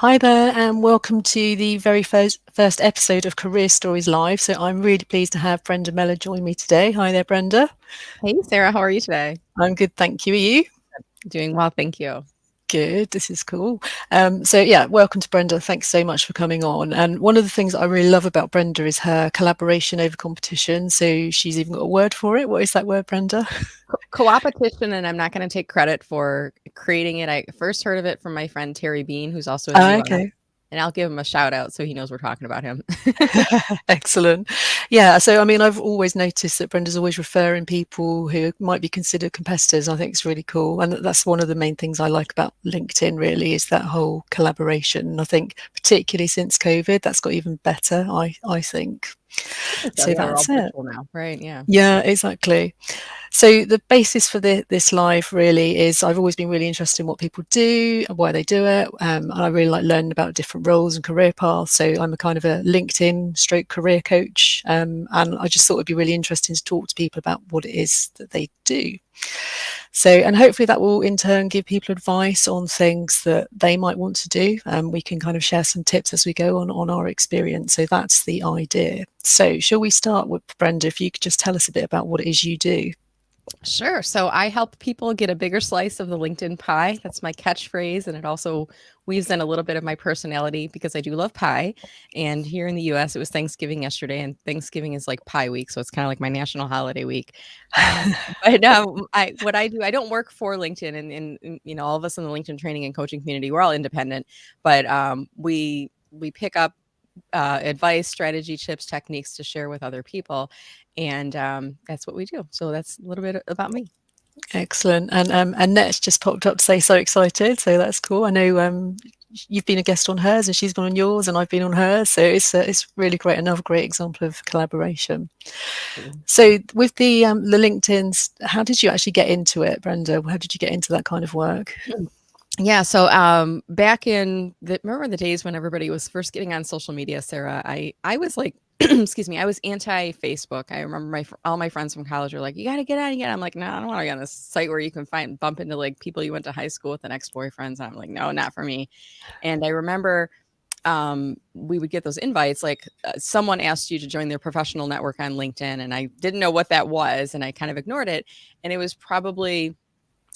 Hi there, and welcome to the very first episode of Career Stories Live. So I'm really pleased to have Brenda Meller join me today. Hi there, Brenda. Hey, Sarah, how are you today? I'm good, thank you. Are you? Doing well, thank you. Good, this is cool. So welcome to Brenda. Thanks so much for coming on. And one of the things I really love about Brenda is her collaboration over competition. So she's even got a word for it. What is that word, Brenda? Co-opetition, and I'm not going to take credit for creating it. I first heard of it from my friend Terry Bean, who's also in the US, Okay. and I'll give him a shout out so he knows we're talking about him. Excellent. Yeah, so I mean, I've always noticed that Brenda's always referring people who might be considered competitors. I think it's really cool. And that's one of the main things I like about LinkedIn, really, is that whole collaboration. And I think particularly since COVID, that's got even better, I think. So So yeah, we're all that's it. virtual now, right? Yeah. Yeah, exactly. So the basis for this live really is I've always been really interested in what people do and why they do it. And I really like learning about different roles and career paths. So I'm a kind of a LinkedIn stroke career coach. And I just thought it'd be really interesting to talk to people about what it is that they do. So, and hopefully that will in turn give people advice on things that they might want to do. We can kind of share some tips as we go on our experience. So that's the idea. So shall we start with Brenda, if you could just tell us a bit about what it is you do? Sure. So I help people get a bigger slice of the LinkedIn pie. That's my catchphrase. And it also weaves in a little bit of my personality because I do love pie. And here in the US, it was Thanksgiving yesterday, and Thanksgiving is like pie week. So it's kind of like my national holiday week. What I do, I don't work for LinkedIn. And all of us in the LinkedIn training and coaching community, we're all independent, but we pick up advice, strategy, tips, techniques to share with other people. And that's what we do. So that's a little bit about me. Excellent. And Annette's just popped up to say so excited. So that's cool. I know you've been a guest on hers and she's been on yours and I've been on hers. So it's really great. Another great example of collaboration. So with the LinkedIn's, how did you actually get into it, Brenda? How did you get into that kind of work? Yeah. So back in remember the days when everybody was first getting on social media, Sarah, I was like, excuse me, I was anti-Facebook. I remember all my friends from college were like, you got to get on again. I'm like, no, I don't want to get on this site where you can bump into like people you went to high school with and ex-boyfriends. I'm like, no, not for me. And I remember we would get those invites like someone asked you to join their professional network on LinkedIn, and I didn't know what that was, and I kind of ignored it. And it was probably,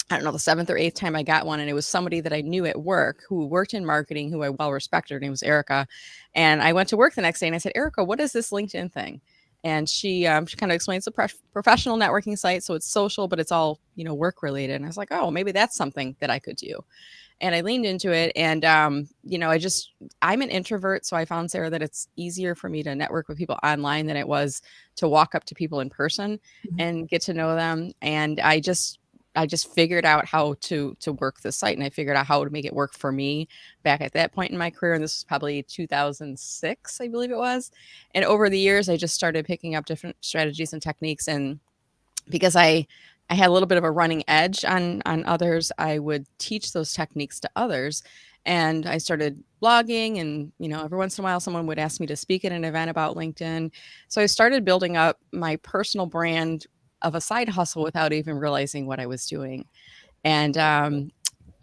I don't know, the 7th or 8th time I got one. And it was somebody that I knew at work who worked in marketing, who I well respected. Her name was Erica. And I went to work the next day and I said, Erica, what is this LinkedIn thing? And she kind of explains the professional networking site. So it's social, but it's all, work related. And I was like, oh, maybe that's something that I could do. And I leaned into it. And, I'm an introvert. So I found, Sarah, that it's easier for me to network with people online than it was to walk up to people in person and get to know them. And I just figured out how to work the site, and I figured out how to make it work for me back at that point in my career. And this was probably 2006, I believe it was. And over the years, I just started picking up different strategies and techniques. And because I had a little bit of a running edge on others, I would teach those techniques to others. And I started blogging, and every once in a while someone would ask me to speak at an event about LinkedIn. So I started building up my personal brand of a side hustle without even realizing what I was doing. And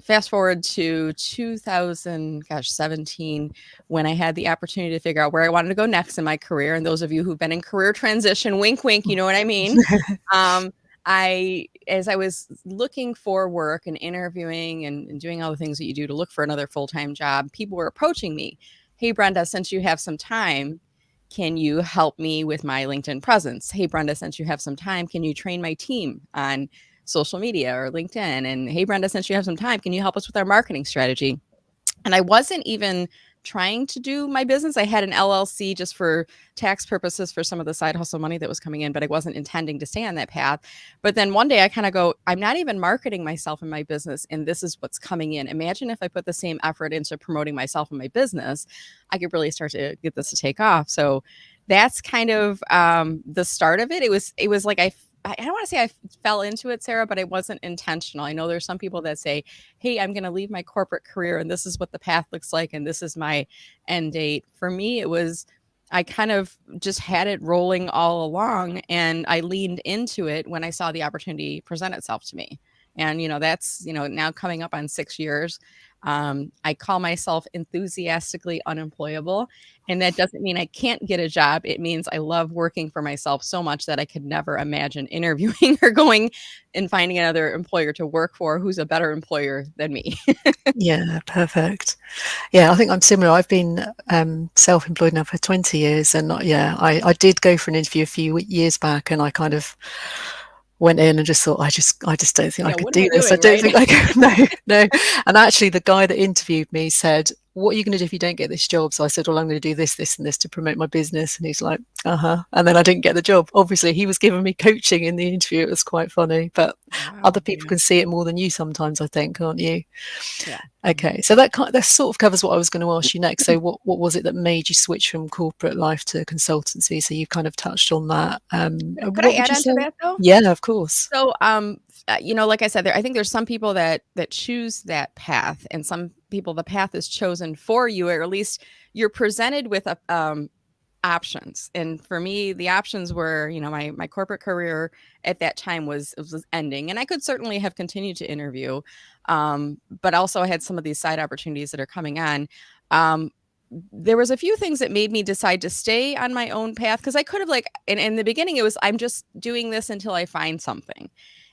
fast forward to 2017, when I had the opportunity to figure out where I wanted to go next in my career. And those of you who've been in career transition, wink, wink, you know what I mean? As I was looking for work and interviewing and doing all the things that you do to look for another full-time job, people were approaching me. Hey, Brenda, since you have some time, can you help me with my LinkedIn presence? Hey, Brenda, since you have some time, can you train my team on social media or LinkedIn? And hey, Brenda, since you have some time, can you help us with our marketing strategy? And I wasn't even trying to do my business. I had an LLC just for tax purposes for some of the side hustle money that was coming in, but I wasn't intending to stay on that path. But then one day I kind of go, I'm not even marketing myself in my business, and this is what's coming in. Imagine if I put the same effort into promoting myself in my business, I could really start to get this to take off. So that's kind of the start of it. It was like I don't want to say I fell into it, Sarah, but it wasn't intentional. I know there's some people that say, hey, I'm going to leave my corporate career and this is what the path looks like and this is my end date. For me, it was, I kind of just had it rolling all along, and I leaned into it when I saw the opportunity present itself to me. And, that's, now coming up on 6 years. I call myself enthusiastically unemployable. And that doesn't mean I can't get a job. It means I love working for myself so much that I could never imagine interviewing or going and finding another employer to work for who's a better employer than me. Yeah, perfect. Yeah, I think I'm similar. I've been self-employed now for 20 years, and yeah, I did go for an interview a few years back, and I kind of went in and just thought, I just don't think I Yeah, could what am do I this. I doing, don't right? think I could. No, no. And actually, the guy that interviewed me said, "What are you going to do if you don't get this job?" So I said, "Well, I'm going to do this, this, and this to promote my business." And he's like, "Uh-huh." And then I didn't get the job. Obviously, he was giving me coaching in the interview. It was quite funny, but other Wow. people Yeah. can see it more than you sometimes, I think, can't you? Yeah. Okay, so that sort of covers what I was going to ask you next. So what was it that made you switch from corporate life to consultancy? So you've kind of touched on that. Could I What would add you on to say? that though? Yeah, of course. So, like I said, I think there's some people that choose that path, and some people the path is chosen for you, or at least you're presented with options. And for me, the options were, my corporate career at that time was ending, and I could certainly have continued to interview, but also I had some of these side opportunities that are coming on. Um, there was a few things that made me decide to stay on my own path, because I could have, like, in the beginning it was, I'm just doing this until I find something,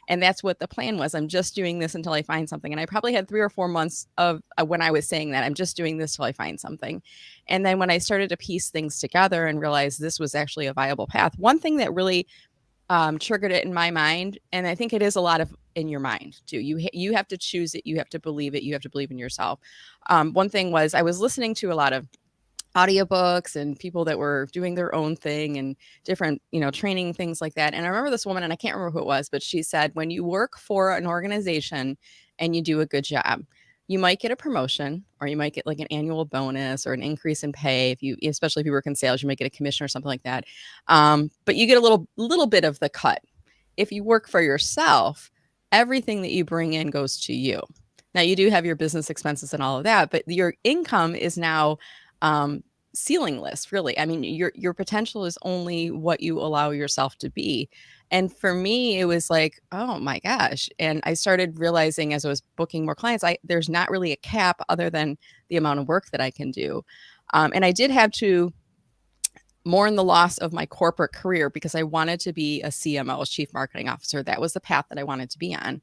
and that's what the plan was. I'm just doing this until I find something. And I probably had 3 or 4 months of when I was saying that I'm just doing this till I find something. And then when I started to piece things together and realize this was actually a viable path, one thing that really triggered it in my mind, and I think it is a lot of in your mind too. You have to choose it. You have to believe it. You have to believe in yourself. One thing was, I was listening to a lot of audiobooks and people that were doing their own thing and different, training, things like that. And I remember this woman, and I can't remember who it was, but she said, when you work for an organization and you do a good job, you might get a promotion, or you might get like an annual bonus or an increase in pay. Especially if you work in sales, you might get a commission or something like that. But you get a little bit of the cut. If you work for yourself, everything that you bring in goes to you. Now, you do have your business expenses and all of that, but your income is now ceilingless, really. I mean, your potential is only what you allow yourself to be. And for me, it was like, oh my gosh. And I started realizing, as I was booking more clients, there's not really a cap other than the amount of work that I can do. And I did have to mourn the loss of my corporate career, because I wanted to be a CMO, a chief marketing officer. That was the path that I wanted to be on.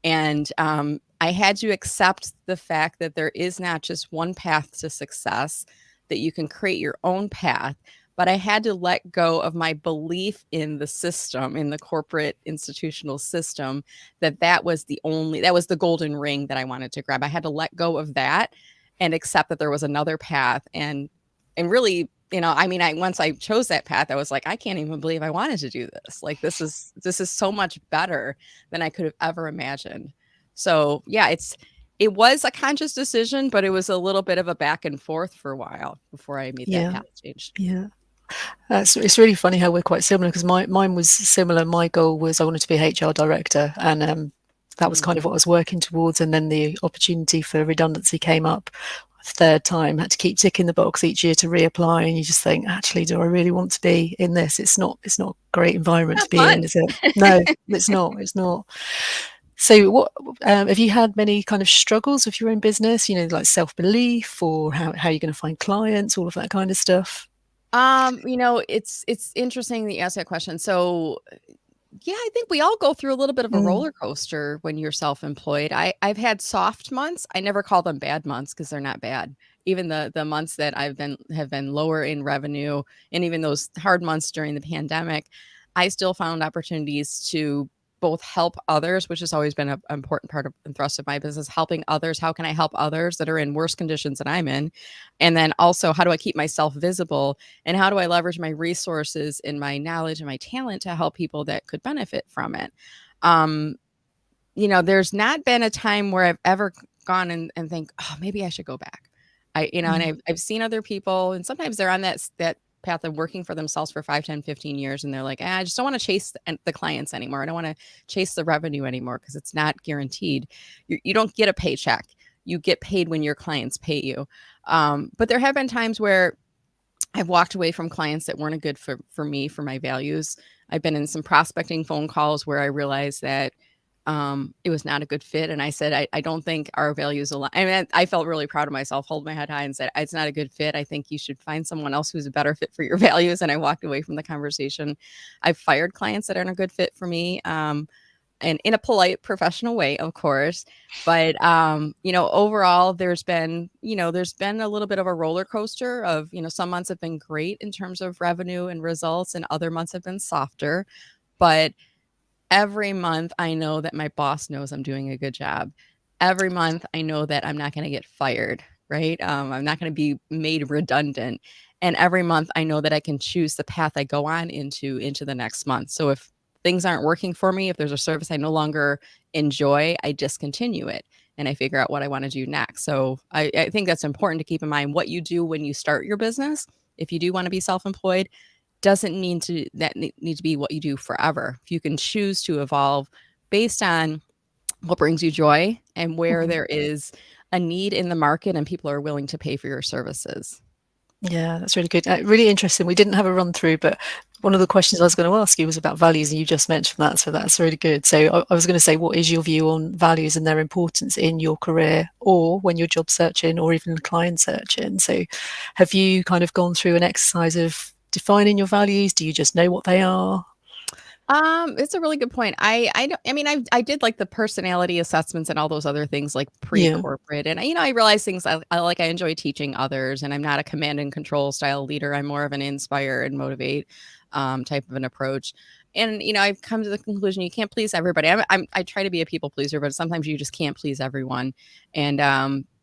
And I had to accept the fact that there is not just one path to success, that you can create your own path. But I had to let go of my belief in the system, in the corporate institutional system, that was the golden ring that I wanted to grab. I had to let go of that and accept that there was another path. And really, once I chose that path, I was like, I can't even believe I wanted to do this. Like, this is so much better than I could have ever imagined. So yeah, it was a conscious decision, but it was a little bit of a back and forth for a while before I made that Yeah, path change. yeah. It's really funny how we're quite similar, because mine was similar. My goal was I wanted to be HR director, and that was kind of what I was working towards. And then the opportunity for redundancy came up a third time. Had to keep ticking the box each year to reapply, and you just think, actually, do I really want to be in this? It's not a great environment Not to be in, fun. is it? No, it's not. It's not. So, what have you had many kind of struggles with your own business? Like self-belief, or how you're going to find clients, all of that kind of stuff. It's interesting that you asked that question. So yeah, I think we all go through a little bit of a Mm, roller coaster when you're self-employed. I've had soft months. I never call them bad months, because they're not bad. Even the months that have been lower in revenue, and even those hard months during the pandemic, I still found opportunities to both help others, which has always been an important part of and thrust of my business, helping others. How can I help others that are in worse conditions than I'm in? And then also, how do I keep myself visible, and how do I leverage my resources and my knowledge and my talent to help people that could benefit from it? Um, there's not been a time where I've ever gone and think, oh, maybe I should go back. And mm, I've seen other people, and sometimes they're on that path of working for themselves for 5, 10, 15 years. And they're like, I just don't want to chase the clients anymore. I don't want to chase the revenue anymore, because it's not guaranteed. You don't get a paycheck. You get paid when your clients pay you. But there have been times where I've walked away from clients that weren't a good for me, for my values. I've been in some prospecting phone calls where I realized that it was not a good fit. And I said, I don't think our values align. I mean, I felt really proud of myself, hold my head high and said, it's not a good fit. I think you should find someone else who's a better fit for your values. And I walked away from the conversation. I've fired clients that aren't a good fit for me. And in a polite, professional way, of course. But, overall, there's been a little bit of a roller coaster of, some months have been great in terms of revenue and results, and other months have been softer. But every month I know that my boss knows I'm doing a good job. Every month I know that I'm not going to get fired, right? I'm not going to be made redundant. And every month I know that I can choose the path I go on into the next month. So if things aren't working for me, if there's a service I no longer enjoy, I discontinue it and I figure out what I want to do next. So I think that's important to keep in mind what you do when you start your business. If you do want to be self-employed, doesn't mean need to be what you do forever. If you can choose to evolve based on what brings you joy and where there is a need in the market and people are willing to pay for your services. Yeah, that's really good. Really interesting. We didn't have a run through, but one of the questions I was going to ask you was about values, and you just mentioned that. So that's really good. So I was going to say, what is your view on values and their importance in your career, or when you're job searching, or even client searching? So have you kind of gone through an exercise of defining your values? Do you just know what they are? It's a really good point. I did like the personality assessments and all those other things like Yeah. pre-corporate. And I realized things I enjoy teaching others, and I'm not a command and control style leader. I'm more of an inspire and motivate type of an approach. And I've come to the conclusion you can't please everybody. I try to be a people pleaser, but sometimes you just can't please everyone. And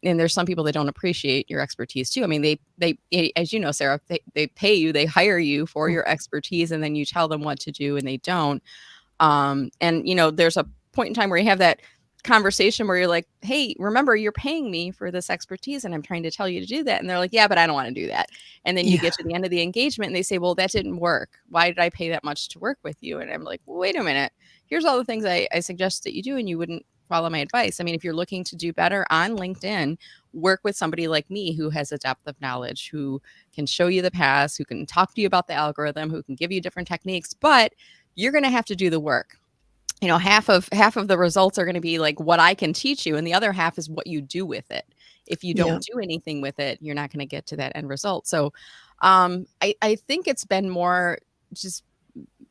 there's some people that don't appreciate your expertise too. I mean, they as you know, Sarah, they pay you, they hire you for your expertise, and then you tell them what to do and they don't. And there's a point in time where you have that conversation where you're like, hey, remember, you're paying me for this expertise and I'm trying to tell you to do that. And they're like, yeah, but I don't want to do that. And then you get to the end of the engagement and they say, well, that didn't work. Why did I pay that much to work with you? And I'm like, well, wait a minute. Here's all the things I suggest that you do, and you wouldn't follow my advice. I mean, if you're looking to do better on LinkedIn, work with somebody like me who has a depth of knowledge, who can show you the paths, who can talk to you about the algorithm, who can give you different techniques, but you're going to have to do the work. Half of the results are going to be like what I can teach you, and the other half is what you do with it. If you don't do anything with it, you're not going to get to that end result. So I think it's been more just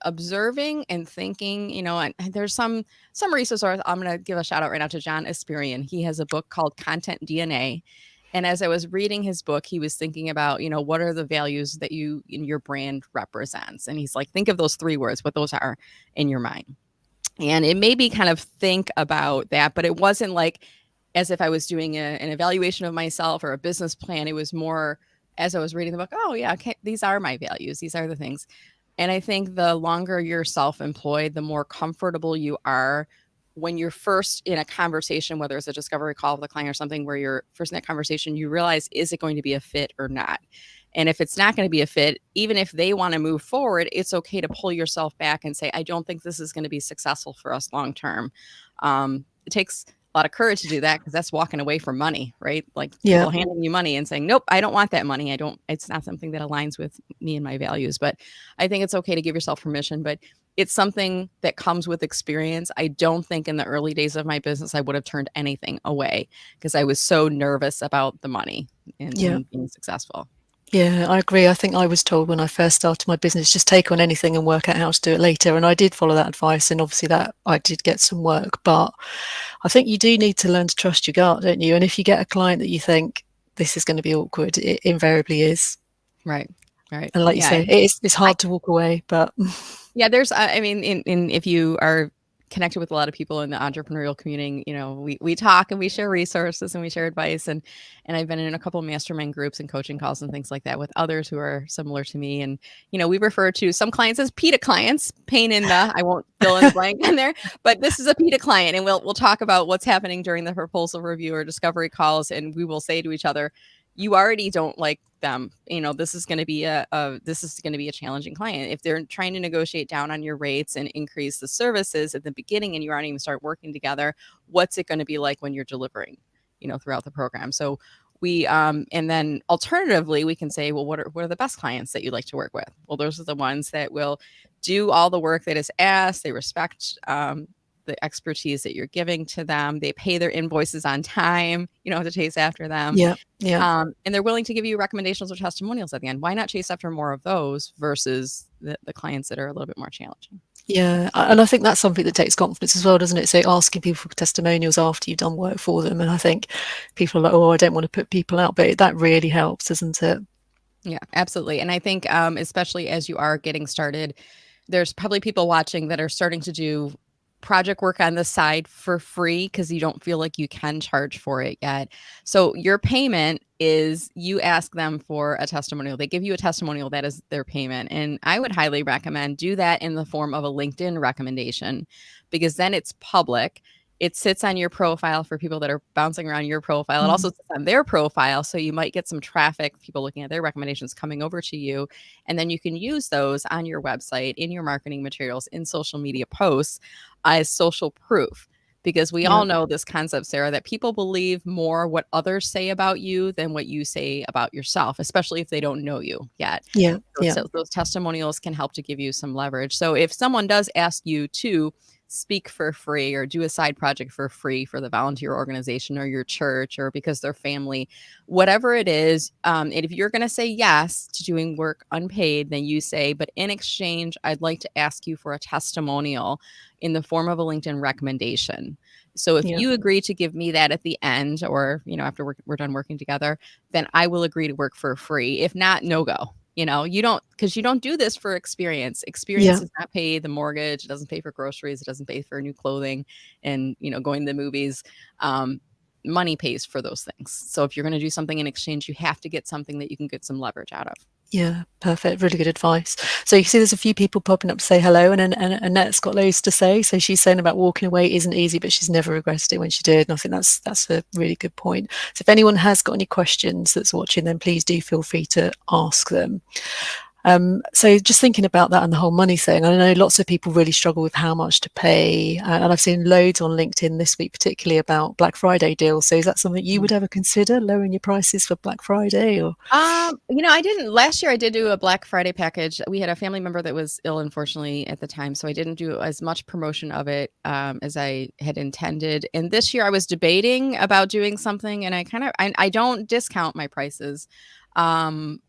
observing and thinking, and there's some resources. I'm going to give a shout out right now to John Espirian. He has a book called Content DNA. And as I was reading his book, he was thinking about, what are the values that you in your brand represents? And he's like, think of those 3 words, what those are in your mind. And it made me kind of think about that, but it wasn't like as if I was doing an evaluation of myself or a business plan. It was more as I was reading the book, oh yeah, okay, these are my values. These are the things. And I think the longer you're self-employed, the more comfortable you are when you're first in a conversation, whether it's a discovery call with a client or something where you're first in that conversation, you realize, is it going to be a fit or not? And if it's not going to be a fit, even if they want to move forward, it's okay to pull yourself back and say, I don't think this is going to be successful for us long term. It takes a lot of courage to do that because that's walking away from money, right? Like people handing you money and saying, nope, I don't want that money. It's not something that aligns with me and my values. But I think it's okay to give yourself permission, but it's something that comes with experience. I don't think in the early days of my business, I would have turned anything away because I was so nervous about the money and being successful. Yeah, I agree. I think I was told when I first started my business, just take on anything and work out how to do it later. And I did follow that advice. And obviously that I did get some work, but I think you do need to learn to trust your gut, don't you? And if you get a client that you think this is going to be awkward, it invariably is. Right. Right. And like you say, it's hard to walk away, but yeah, there's, I mean, if you are connected with a lot of people in the entrepreneurial community, we talk and we share resources and we share advice. And I've been in a couple of mastermind groups and coaching calls and things like that with others who are similar to me. And, we refer to some clients as PITA clients, pain in the, I won't fill in the blank in there, but this is a PITA client. And we'll talk about what's happening during the proposal review or discovery calls. And we will say to each other, you already don't like them. This is going to be a challenging client. If they're trying to negotiate down on your rates and increase the services at the beginning and you aren't even start working together, what's it going to be like when you're delivering, throughout the program? So we, and then alternatively, we can say, well, what are the best clients that you like to work with? Well, those are the ones that will do all the work that is asked. They respect, the expertise that you're giving to them. They pay their invoices on time. You don't have to chase after them. Yeah, yeah. And they're willing to give you recommendations or testimonials at the end. Why not chase after more of those versus the clients that are a little bit more challenging? Yeah, and I think that's something that takes confidence as well, doesn't it? So asking people for testimonials after you've done work for them, and I think people are like, "Oh, I don't want to put people out," but that really helps, doesn't it? Yeah, absolutely. And I think, especially as you are getting started, there's probably people watching that are starting to do project work on the side for free because you don't feel like you can charge for it yet. So your payment is you ask them for a testimonial. They give you a testimonial, that is their payment. And I would highly recommend do that in the form of a LinkedIn recommendation, because then it's public. It sits on your profile for people that are bouncing around your profile. It also sits on their profile. So you might get some traffic, people looking at their recommendations coming over to you. And then you can use those on your website, in your marketing materials, in social media posts as social proof. Because we all know this concept, Sarah, that people believe more what others say about you than what you say about yourself, especially if they don't know you yet. Yeah, yeah. So those testimonials can help to give you some leverage. So if someone does ask you to speak for free or do a side project for free for the volunteer organization or your church or because they're family, whatever it is, and if you're going to say yes to doing work unpaid, then you say, but in exchange, I'd like to ask you for a testimonial in the form of a LinkedIn recommendation. So if you agree to give me that at the end, or, after we're done working together, then I will agree to work for free. If not, no go. You don't do this for experience. Experience does not pay the mortgage. It doesn't pay for groceries. It doesn't pay for new clothing and, going to the movies. Money pays for those things. So if you're going to do something in exchange, you have to get something that you can get some leverage out of. Yeah, perfect. Really good advice. So you see there's a few people popping up to say hello, and Annette's got loads to say. So she's saying about walking away isn't easy, but she's never regretted it when she did. And I think that's a really good point. So if anyone has got any questions that's watching, then please do feel free to ask them. So just thinking about that and the whole money thing, I know lots of people really struggle with how much to pay, and I've seen loads on LinkedIn this week, particularly about Black Friday deals. So is that something you would ever consider, lowering your prices for Black Friday? Or I didn't. Last year I did do a Black Friday package. We had a family member that was ill, unfortunately, at the time, so I didn't do as much promotion of it as I had intended. And this year I was debating about doing something, and I don't discount my prices. I'm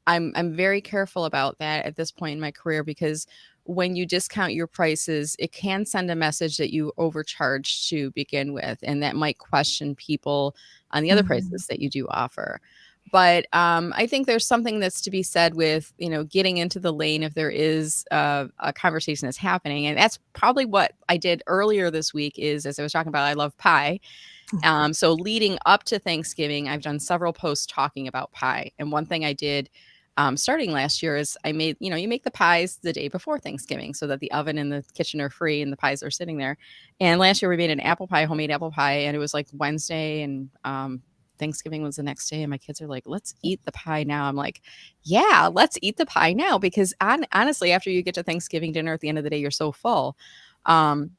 very careful about that at this point in my career, because when you discount your prices, it can send a message that you overcharged to begin with, and that might question people on the other prices that you do offer. But I think there's something that's to be said with, getting into the lane if there is a conversation that's happening. And that's probably what I did earlier this week is, as I was talking about, I love pie. So leading up to Thanksgiving, I've done several posts talking about pie. And one thing I did starting last year is I made, you make the pies the day before Thanksgiving so that the oven and the kitchen are free and the pies are sitting there. And last year we made an homemade apple pie, and it was like Wednesday, and Thanksgiving was the next day, and my kids are like, let's eat the pie now. I'm like, yeah, let's eat the pie now, because honestly, after you get to Thanksgiving dinner at the end of the day, you're so full.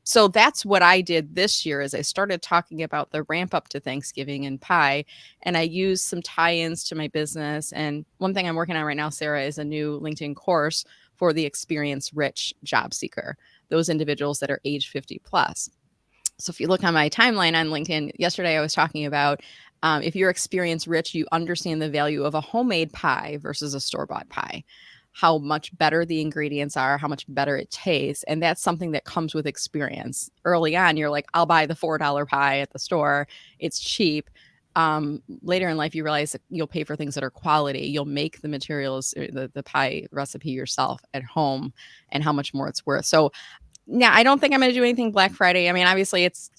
So that's what I did this year, is I started talking about the ramp up to Thanksgiving and pie, and I used some tie-ins to my business. And one thing I'm working on right now, Sarah, is a new LinkedIn course for the experience rich job seeker, those individuals that are age 50 plus. So if you look on my timeline on LinkedIn, yesterday I was talking about if you're experience rich, you understand the value of a homemade pie versus a store-bought pie, how much better the ingredients are, how much better it tastes. And that's something that comes with experience. Early on, you're like, I'll buy the $4 pie at the store. It's cheap. Later in life, you realize that you'll pay for things that are quality. You'll make the materials, the pie recipe yourself at home, and how much more it's worth. So now I don't think I'm going to do anything Black Friday. I mean, obviously it's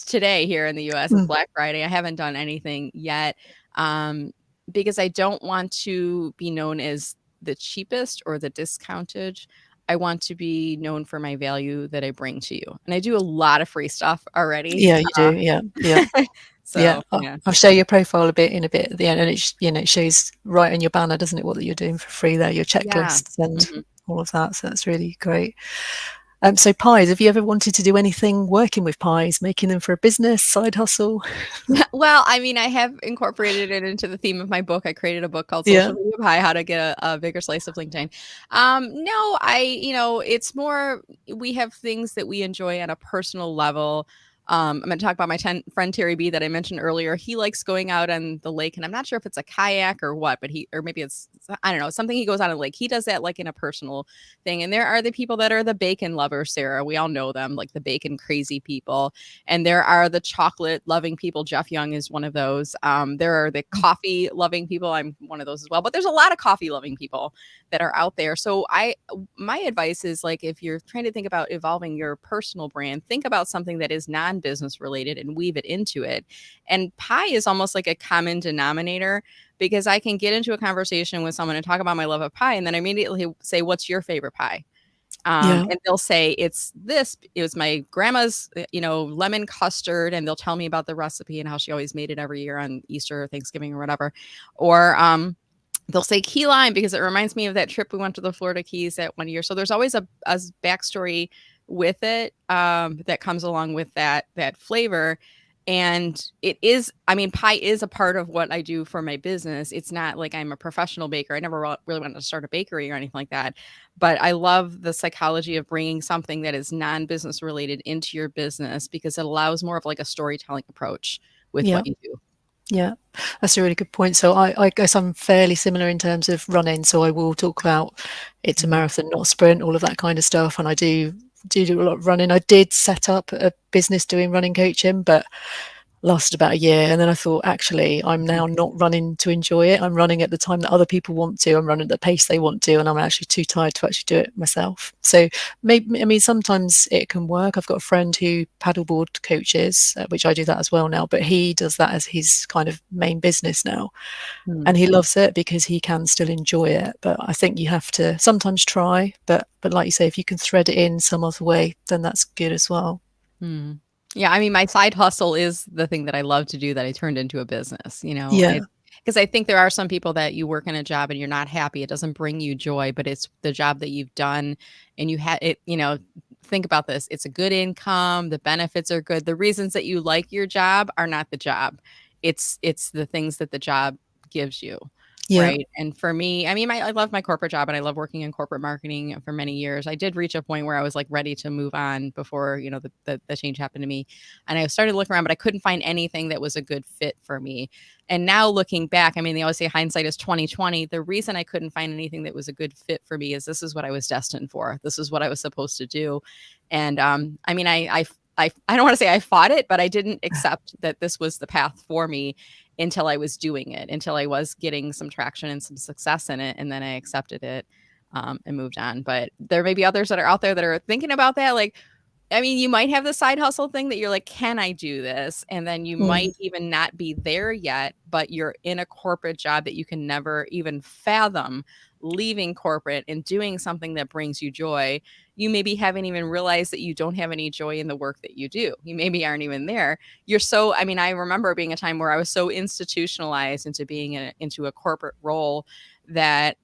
today here in the US. It's Black Friday. I haven't done anything yet because I don't want to be known as the cheapest or the discounted. I want to be known for my value that I bring to you. And I do a lot of free stuff already. Yeah, you do. Yeah. So, yeah. I'll show your profile a bit at the end, and it shows right in your banner, doesn't it, what you're doing for free there, your checklists and all of that. So that's really great. So pies, have you ever wanted to do anything working with pies, making them for a business, side hustle? Well, I mean, I have incorporated it into the theme of my book. I created a book called Yeah, Social Media Pie: How to Get a Bigger Slice of LinkedIn. No, it's more we have things that we enjoy on a personal level. I'm going to talk about my friend Terry B that I mentioned earlier. He likes going out on the lake, and I'm not sure if it's a kayak or what, but or maybe it's, I don't know, something he goes on a lake. He does that like in a personal thing. And there are the people that are the bacon lovers, Sarah. We all know them, like the bacon crazy people. And there are the chocolate loving people. Jeff Young is one of those. There are the coffee loving people. I'm one of those as well. But there's a lot of coffee loving people that are out there. So my advice is, like, if you're trying to think about evolving your personal brand, think about something that is non-business related and weave it into it. And pie is almost like a common denominator, because I can get into a conversation with someone and talk about my love of pie, and then immediately say, "What's your favorite pie?" yeah, And they'll say, "It's this. It was my grandma's, lemon custard," and they'll tell me about the recipe and how she always made it every year on Easter or Thanksgiving or whatever. Or they'll say key lime because it reminds me of that trip we went to the Florida Keys that one year. So there's always a backstory with it, that comes along with that flavor. And it is, I mean, pie is a part of what I do for my business. It's not like I'm a professional baker. I never really wanted to start a bakery or anything like that. But I love the psychology of bringing something that is non-business related into your business, because it allows more of like a storytelling approach with yeah. what you do. Yeah, that's a really good point. So I guess I'm fairly similar in terms of running. So I will talk about it's a Mhm. marathon, not a sprint, all of that kind of stuff. And I do a lot of running. I did set up a business doing running coaching, but lasted about a year. And then I thought, actually, I'm now not running to enjoy it. I'm running at the time that other people want to. I'm running at the pace they want to, and I'm actually too tired to actually do it myself. So maybe, I mean, sometimes it can work. I've got a friend who paddleboard coaches, which I do that as well now, but he does that as his kind of main business now. Hmm. And he loves it because he can still enjoy it. But I think you have to sometimes try, but like you say, if you can thread it in some other way, then that's good as well. Hmm. Yeah, I mean, my side hustle is the thing that I love to do that I turned into a business, Yeah, because I think there are some people that you work in a job and you're not happy. It doesn't bring you joy, but it's the job that you've done and you had it, think about this. It's a good income, the benefits are good. The reasons that you like your job are not the job. It's the things that the job gives you. yeah, Right. And for me, I mean, I love my corporate job and I love working in corporate marketing for many years. I did reach a point where I was like ready to move on before, the change happened to me. And I started looking around, but I couldn't find anything that was a good fit for me. And now looking back, I mean, they always say hindsight is 2020. The reason I couldn't find anything that was a good fit for me is this is what I was destined for. This is what I was supposed to do. And I mean, I don't want to say I fought it, but I didn't accept that this was the path for me until I was doing it, until I was getting some traction and some success in it. And then I accepted it, and moved on. But there may be others that are out there that are thinking about that. Like, I mean, you might have the side hustle thing that you're like, can I do this? And then you mm, might even not be there yet, but you're in a corporate job that you can never even fathom leaving corporate and doing something that brings you joy. You maybe haven't even realized that you don't have any joy in the work that you do. You maybe aren't even there. I mean, I remember being a time where I was so institutionalized into being into a corporate role that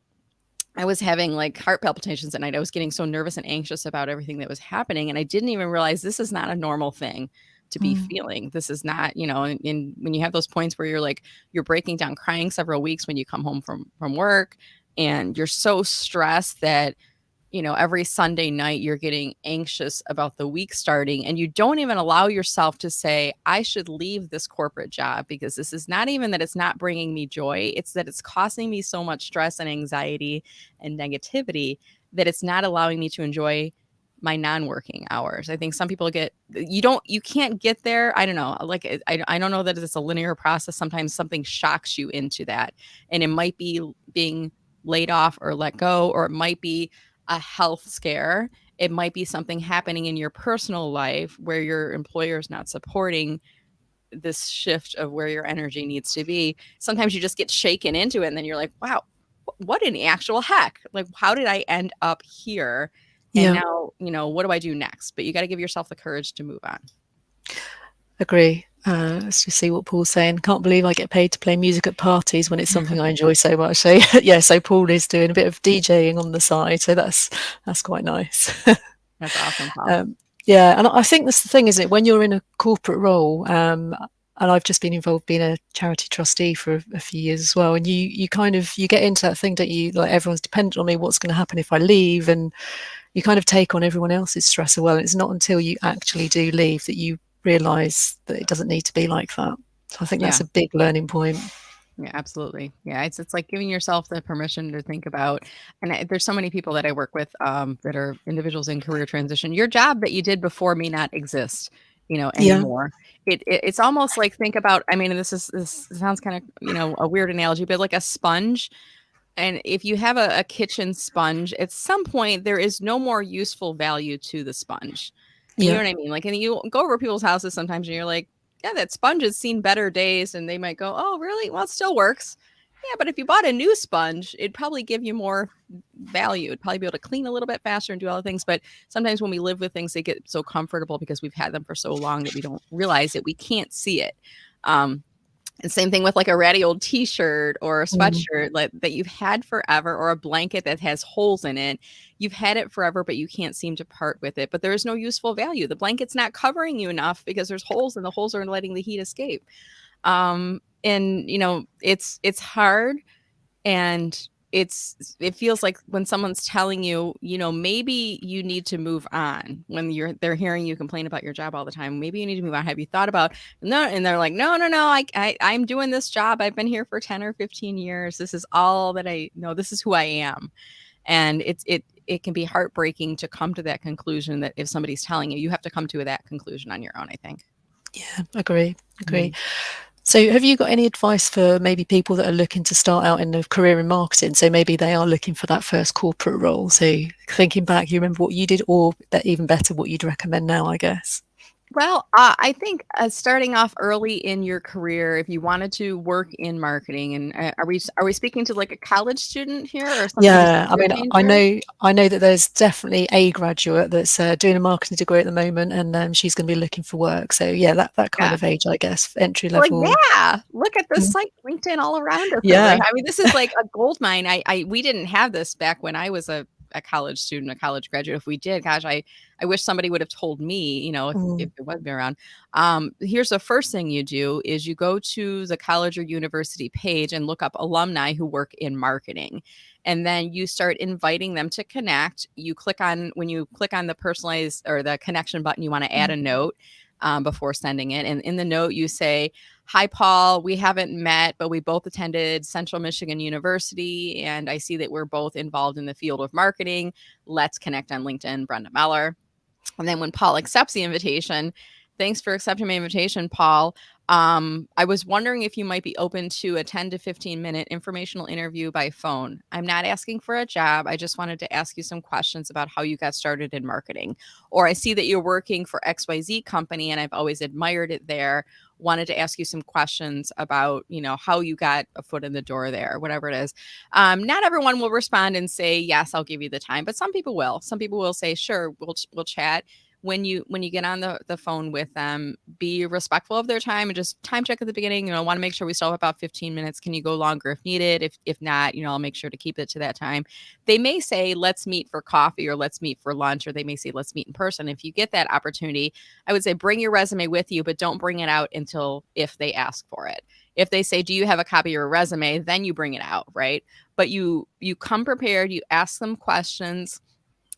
I was having like heart palpitations at night. I was getting so nervous and anxious about everything that was happening. And I didn't even realize this is not a normal thing to be mm, feeling. This is not, and when you have those points where you're breaking down crying several weeks when you come home from work, and you're so stressed that every Sunday night you're getting anxious about the week starting, and you don't even allow yourself to say, I should leave this corporate job because this is not even that it's not bringing me joy. It's that it's causing me so much stress and anxiety and negativity that it's not allowing me to enjoy my non-working hours. I think some people you can't get there. I don't know. Like, I don't know that it's a linear process. Sometimes something shocks you into that, and it might be being laid off or let go, or it might be a health scare. It might be something happening in your personal life where your employer is not supporting this shift of where your energy needs to be. Sometimes you just get shaken into it and then you're like, wow, what in the actual heck? Like, how did I end up here? And yeah. now, what do I do next? But you got to give yourself the courage to move on. Agree. Let's just see what Paul's saying. Can't believe I get paid to play music at parties when it's something I enjoy so much. So yeah, so Paul is doing a bit of DJing on the side, so that's quite nice. That's awesome, Paul. Yeah, and I think that's the thing, isn't it? When you're in a corporate role, and I've just been involved being a charity trustee for a few years as well, and you kind of you get into that thing, don't you? Like everyone's dependent on me. What's going to happen if I leave? And you kind of take on everyone else's stress as well. And it's not until you actually do leave that you realise that it doesn't need to be like that. So I think that's Yeah. a big learning point. Yeah, absolutely. Yeah, it's like giving yourself the permission to think about, and there's so many people that I work with that are individuals in career transition. Your job that you did before may not exist, Yeah, anymore. It's almost like think about. I mean, and this sounds kind of a weird analogy, but like a sponge. And if you have a kitchen sponge, at some point there is no more useful value to the sponge. You know yeah, what I mean? Like, and you go over people's houses sometimes and you're like, yeah, that sponge has seen better days. And they might go, oh, really? Well, it still works. Yeah, but if you bought a new sponge, it'd probably give you more value. It'd probably be able to clean a little bit faster and do all the things. But sometimes when we live with things, they get so comfortable because we've had them for so long that we don't realize it. We can't see it. And same thing with like a ratty old t-shirt or a sweatshirt that you've had forever, or a blanket that has holes in it. You've had it forever, but you can't seem to part with it. But there is no useful value. The blanket's not covering you enough because there's holes, and the holes are letting the heat escape. And it's hard, and it feels like when someone's telling you, maybe you need to move on, when they're hearing you complain about your job all the time. Maybe you need to move on. Have you thought about no? And they're like, no, I'm doing this job. I've been here for 10 or 15 years. This is all that I know. This is who I am. And it can be heartbreaking to come to that conclusion, that if somebody's telling you, you have to come to that conclusion on your own, I think. yeah. Agree. So have you got any advice for maybe people that are looking to start out in a career in marketing? So maybe they are looking for that first corporate role. So thinking back, you remember what you did, or even better, what you'd recommend now, I guess. Well, I think starting off early in your career, if you wanted to work in marketing, and are we speaking to like a college student here, or somebody who's a Yeah, I career mean, changer? I know that there's definitely a graduate that's doing a marketing degree at the moment, and she's going to be looking for work. So yeah, that kind Yeah. of age, I guess, entry Well, level. yeah, look at this Mm. site, LinkedIn, all around us over. Yeah. I mean, this is like a gold mine. We didn't have this back when I was a college student, a college graduate. If we did, gosh, I wish somebody would have told me, if Mm. it wasn't around. Here's the first thing you do is you go to the college or university page and look up alumni who work in marketing. And then you start inviting them to connect. When you click on the personalized or the connection button, you want to add a note before sending it. And in the note, you say, hi, Paul, we haven't met, but we both attended Central Michigan University, and I see that we're both involved in the field of marketing. Let's connect on LinkedIn, Brenda Meller. And then when Paul accepts the invitation, thanks for accepting my invitation, Paul. I was wondering if you might be open to a 10 to 15-minute informational interview by phone. I'm not asking for a job. I just wanted to ask you some questions about how you got started in marketing. Or I see that you're working for XYZ company and I've always admired it there. Wanted to ask you some questions about, how you got a foot in the door there, whatever it is. Not everyone will respond and say, yes, I'll give you the time, but some people will. Some people will say, sure, we'll chat. When you get on the phone with them, be respectful of their time and just time check at the beginning. Want to make sure we still have about 15 minutes. Can you go longer if needed? If not, I'll make sure to keep it to that time. They may say, let's meet for coffee, or let's meet for lunch, or they may say, let's meet in person. If you get that opportunity, I would say bring your resume with you, but don't bring it out until if they ask for it. If they say, do you have a copy of your resume? Then you bring it out, right? But you come prepared, you ask them questions.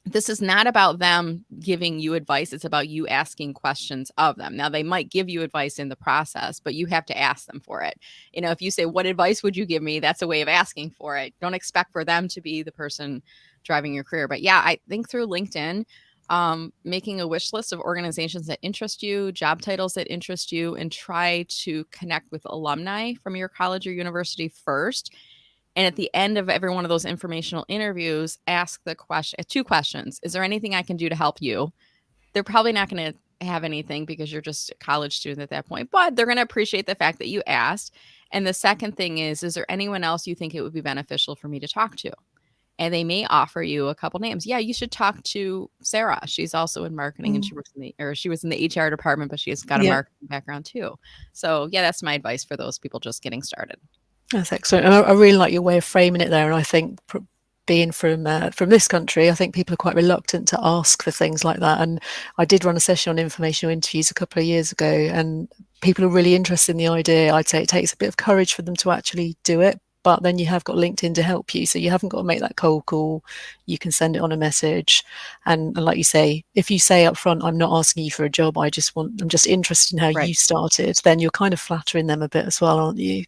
This is not about them giving you advice. It's about you asking questions of them. Now, they might give you advice in the process, but you have to ask them for it. If you say, what advice would you give me? That's a way of asking for it. Don't expect for them to be the person driving your career. But yeah, I think through LinkedIn, making a wish list of organizations that interest you, job titles that interest you, and try to connect with alumni from your college or university first. And at the end of every one of those informational interviews, ask the question, two questions. Is there anything I can do to help you? They're probably not going to have anything because you're just a college student at that point, but they're going to appreciate the fact that you asked. And the second thing is there anyone else you think it would be beneficial for me to talk to? And they may offer you a couple names. Yeah, you should talk to Sarah. She's also in marketing, and Mm. she was in the HR department, but she has got a Yeah, marketing background too. So yeah, that's my advice for those people just getting started. that's excellent. And I really like your way of framing it there. And I think being from this country, I think people are quite reluctant to ask for things like that. And I did run a session on informational interviews a couple of years ago, and people are really interested in the idea. I'd say it takes a bit of courage for them to actually do it, but then you have got LinkedIn to help you, so you haven't got to make that cold call. You can send it on a message, and like you say, if you say up front, I'm not asking you for a job, I'm just interested in how Right. you started, then you're kind of flattering them a bit as well, aren't you?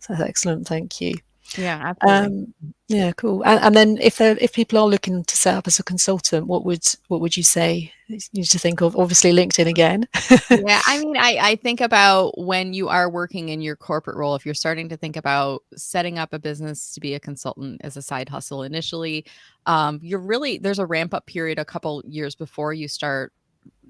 So that's excellent, thank you. Yeah, absolutely. Yeah, cool. And then if people are looking to set up as a consultant, what would you say you need to think of? Obviously, LinkedIn again. Yeah, I mean, I think about when you are working in your corporate role, if you're starting to think about setting up a business to be a consultant as a side hustle initially, there's a ramp up period a couple years before you start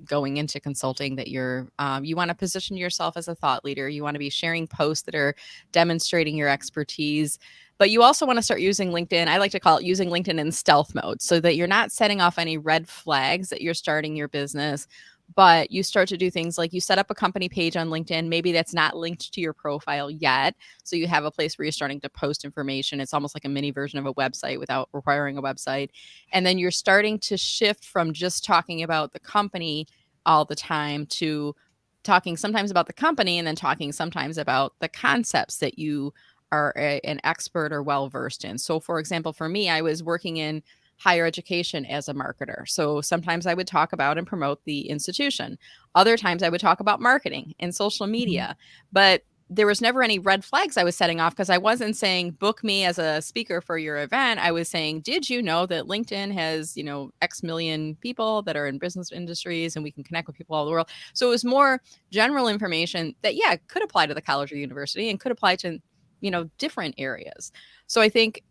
going into consulting that you want to position yourself as a thought leader. You want to be sharing posts that are demonstrating your expertise, but you also want to start using LinkedIn. I like to call it using LinkedIn in stealth mode, so that you're not setting off any red flags that you're starting your business, but you start to do things like you set up a company page on LinkedIn. Maybe that's not linked to your profile yet, so you have a place where you're starting to post information. It's almost like a mini version of a website without requiring a website. And then you're starting to shift from just talking about the company all the time to talking sometimes about the company, and then talking sometimes about the concepts that you are an expert or well versed in. So for example, for me, I was working in higher education as a marketer. So sometimes I would talk about and promote the institution. Other times I would talk about marketing and social media. But there was never any red flags I was setting off, because I wasn't saying book me as a speaker for your event. I was saying, did you know that LinkedIn has, X million people that are in business industries, and we can connect with people all over the world. So it was more general information that, yeah, could apply to the college or university and could apply to, different areas. So I think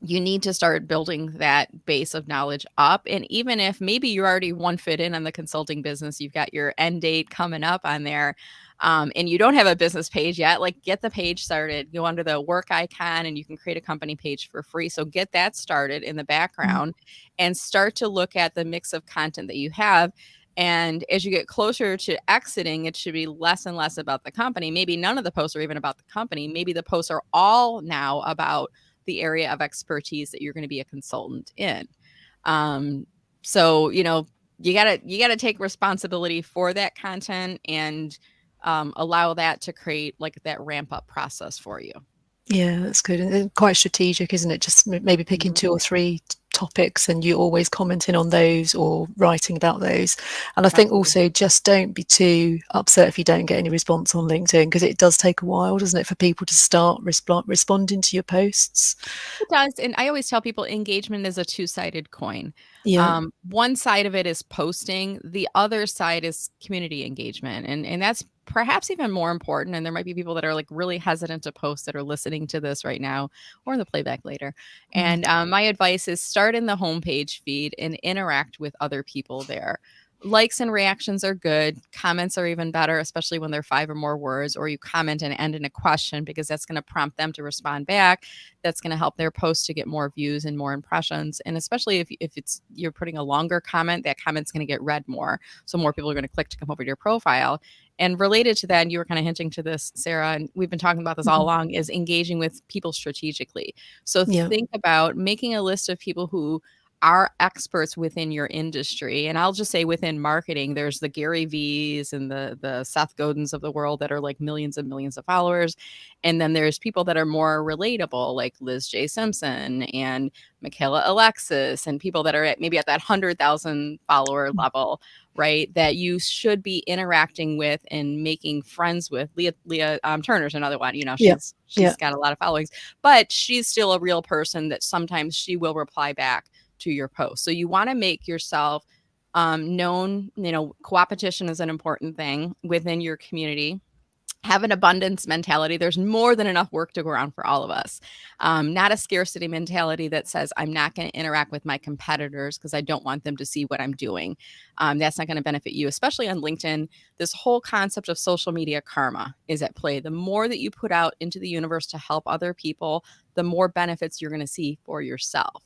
you need to start building that base of knowledge up. And even if maybe you're already one foot in on the consulting business, you've got your end date coming up on there, and you don't have a business page yet, like get the page started, go under the work icon, and you can create a company page for free. So get that started in the background and start to look at the mix of content that you have. And as you get closer to exiting, it should be less and less about the company. Maybe none of the posts are even about the company. Maybe the posts are all now about the area of expertise that you're going to be a consultant in. So, you gotta take responsibility for that content, and allow that to create like that ramp up process for you. Yeah, that's good, and quite strategic, isn't it? Just maybe picking Mhm. 2 or 3 topics, and you're always commenting on those or writing about those. And I think Absolutely. also just don't be too upset if you don't get any response on LinkedIn, because it does take a while, doesn't it, for people to start responding to your posts? It does, and I always tell people engagement is a two-sided coin. Yeah. One side of it is posting, the other side is community engagement, and that's perhaps even more important. And there might be people that are like really hesitant to post that are listening to this right now or in the playback later. Mm. And my advice is start in the homepage feed and interact with other people there. Likes and reactions are good. Comments are even better, especially when they're 5 or more words, or you comment and end in a question, because that's going to prompt them to respond back. That's going to help their post to get more views and more impressions. And especially if it's you're putting a longer comment, that comment's going to get read more. So more people are going to click to come over to your profile. And related to that, and you were kind of hinting to this, Sarah, and we've been talking about this all Mhm. along, is engaging with people strategically. So Yeah. think about making a list of people who are experts within your industry. And I'll just say within marketing, there's the Gary V's and the Seth Godins of the world that are like millions and millions of followers. And then there's people that are more relatable, like Liz J. Simpson and Michaela Alexis, and people that are maybe at that 100,000 follower level, right? That you should be interacting with and making friends with. Leah Turner's another one. Yeah. She's Yeah. got a lot of followings, but she's still a real person that sometimes she will reply back to your post. So you want to make yourself known. Co-opetition is an important thing within your community. Have an abundance mentality. There's more than enough work to go around for all of us. Not a scarcity mentality that says, I'm not going to interact with my competitors because I don't want them to see what I'm doing. That's not going to benefit you, especially on LinkedIn. This whole concept of social media karma is at play. The more that you put out into the universe to help other people, the more benefits you're going to see for yourself.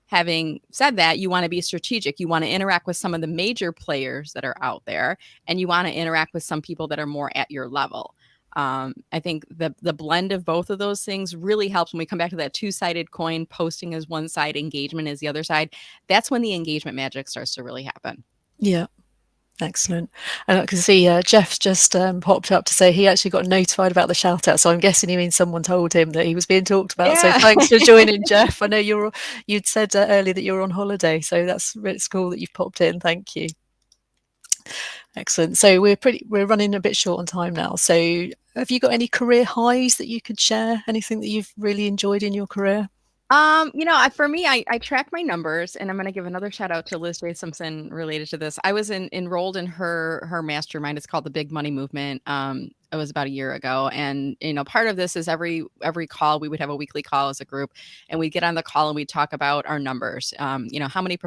Having said that, you want to be strategic. You want to interact with some of the major players that are out there, and you want to interact with some people that are more at your level. I think the blend of both of those things really helps when we come back to that two-sided coin. Posting is one side, engagement is the other side. That's when the engagement magic starts to really happen. Yeah. Excellent. And I can see Jeff just popped up to say he actually got notified about the shout out. So I'm guessing he means someone told him that he was being talked about. So Yeah. thanks for joining, Jeff. I know you'd said earlier that you're on holiday. So it's cool that you've popped in. Thank you. Excellent. So we're running a bit short on time now. So have you got any career highs that you could share? Anything that you've really enjoyed in your career? For me, I track my numbers, and I'm going to give another shout out to Liz J. Simpson related to this. I was enrolled in her mastermind. It's called the Big Money Movement. It was about a year ago, and part of this is every call we would have a weekly call as a group, and we'd get on the call and we'd talk about our numbers. How many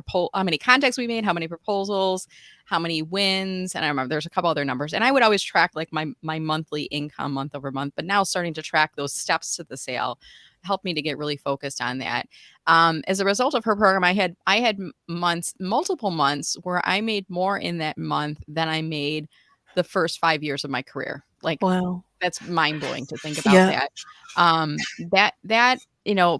contacts we made, how many proposals, how many wins, and I remember there's a couple other numbers, and I would always track like my monthly income month over month. But now starting to track those steps to the sale helped me to get really focused on that. As a result of her program, I had multiple months where I made more in that month than I made the first 5 years of my career. Like, wow, that's mind blowing to think about that.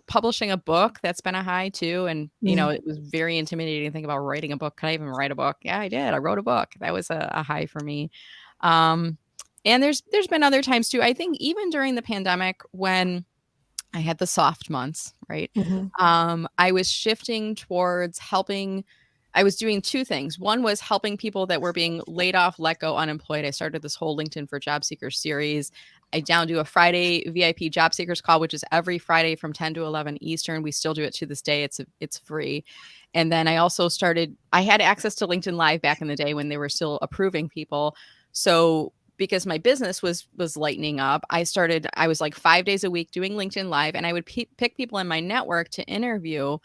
Publishing a book, that's been a high too. And, it was very intimidating to think about writing a book. Could I even write a book? Yeah, I did. I wrote a book. That was a high for me. And there's been other times too. I think even during the pandemic when I had the soft months, right? Mm-hmm. I was shifting towards helping. I was doing two things. One was helping people that were being laid off, let go, unemployed. I started this whole LinkedIn for Job Seekers series. I now do a Friday VIP Job Seekers call, which is every Friday from 10 to 11 Eastern. We still do it to this day. It's free. And then I also I had access to LinkedIn Live back in the day when they were still approving people. So because my business was lightening up, I was like 5 days a week doing LinkedIn Live, and I would pick people in my network to interview.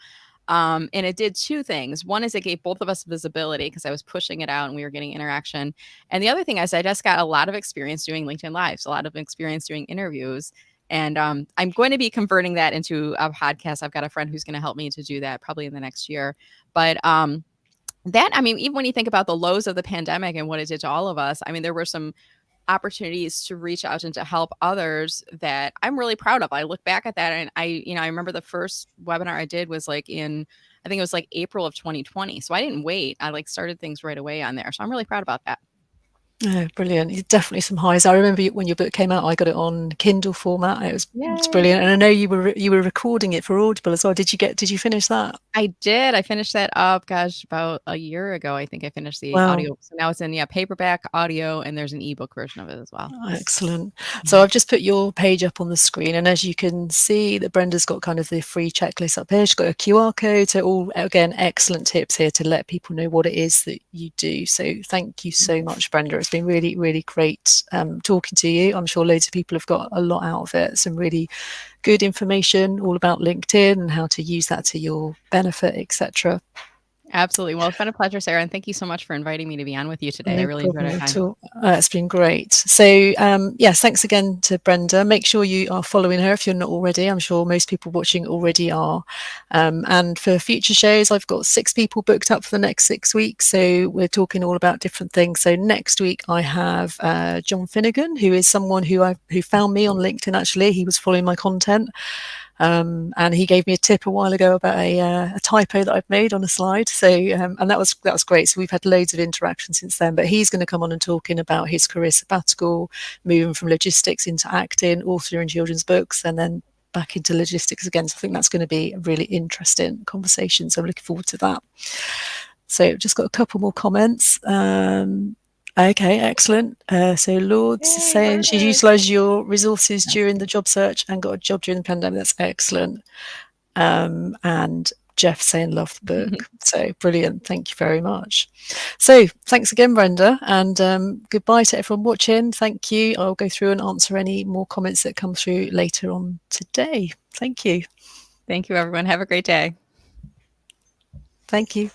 And it did two things. One is it gave both of us visibility because I was pushing it out and we were getting interaction. And the other thing is I just got a lot of experience doing LinkedIn Lives, a lot of experience doing interviews. And I'm going to be converting that into a podcast. I've got a friend who's going to help me to do that probably in the next year. But even when you think about the lows of the pandemic and what it did to all of us, there were some opportunities to reach out and to help others that I'm really proud of. I look back at that and I remember the first webinar I did was I think it was like April of 2020. So I didn't wait. I started things right away on there. So I'm really proud about that. Oh, brilliant. Definitely some highs. I remember when your book came out, I got it on Kindle format. It's brilliant. And I know you were recording it for Audible as well. Did you finish that? I did. I finished that up, about a year ago. I think I finished the audio. So now it's in paperback, audio, and there's an ebook version of it as well. Oh, excellent. So I've just put your page up on the screen, and as you can see, that Brenda's got kind of the free checklist up here. She's got a QR code. So all, again, excellent tips here to let people know what it is that you do. So thank you so much, Brenda. It's been really, really great talking to you. I'm sure loads of people have got a lot out of it. Some really good information all about LinkedIn and how to use that to your benefit, etc. Absolutely. Well, it's been a pleasure, Sarah, and thank you so much for inviting me to be on with you today. No I really enjoyed our time. It's been great. So yes, thanks again to Brenda. Make sure you are following her if you're not already. I'm sure most people watching already are. And for future shows, I've got 6 people booked up for the next 6 weeks. So we're talking all about different things. So next week I have John Finnegan, who is someone who found me on LinkedIn. Actually, he was following my content. And he gave me a tip a while ago about a typo that I've made on a slide. So and that was great. So we've had loads of interaction since then. But he's going to come on and talking about his career sabbatical, moving from logistics into acting, authoring children's books, and then back into logistics again. So I think that's going to be a really interesting conversation. So I'm looking forward to that. So just got a couple more comments. Okay, excellent. So Lord's saying she utilised your resources during the job search and got a job during the pandemic. That's excellent. And Jeff saying love the book. So brilliant. Thank you very much. So thanks again, Brenda, and goodbye to everyone watching. Thank you. I'll go through and answer any more comments that come through later on today. Thank you. Thank you, everyone. Have a great day. Thank you.